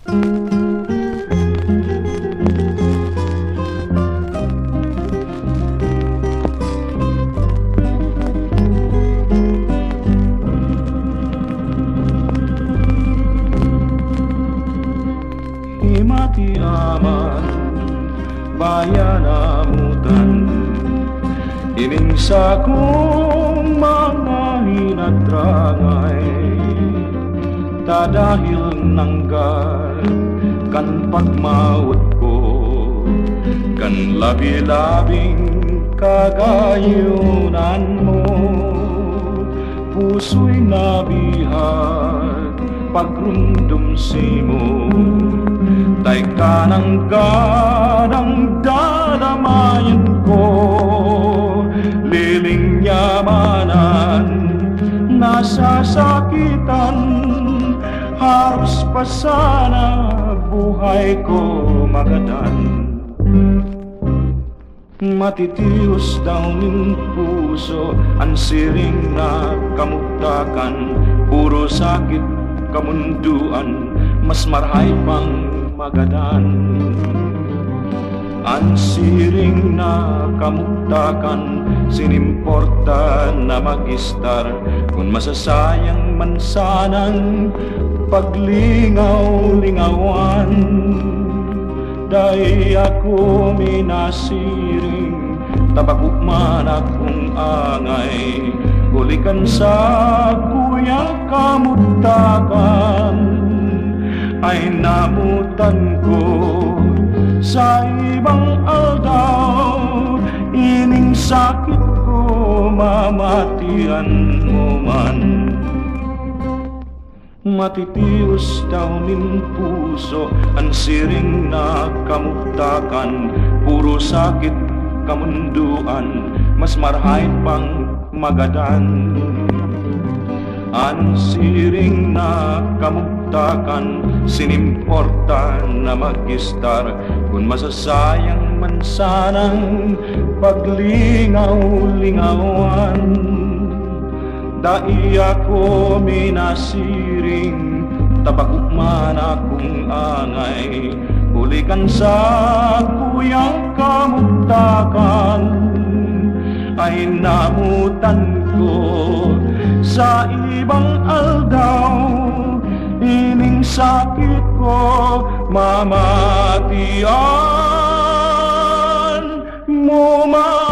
Mati aman bayan amutan ining sa kong mga hinatrangay ta dahil nanggal kan pagmawat ko kan labi-labing kagayunan mo puso'y nabihag pagrundom simo tay kanang-kanang dadamayan ko liling yamanan nasasakitan haros pa sana buhay ko magadan matitios daw ning puso ang siring na kamugtakan puro sakit kamunduan mas marhay pang magadan ang siring na kamugtakan sinimporta na magistar kung masasayang man sanang paglingaw-lingawan dahi ako minasiring tabagukman akong angay bulikan sa kuyang kamugtakan ay namutan ko sa ibang aldaw ining sakit ko mamatian mo man matitios daw ning puso ang siring na kamugtakan puro sakit kamunduan mas marhay pang magadan ang siring na kamugtakan sinimporta na magistar kung masasayang man sanang paglingaw-lingawan dai ako minasiring tabagukman akong angay hulikan sa kuyang kamugtakan ay namutan ko sa ibang aldaw ining sakit ko mamatian mo man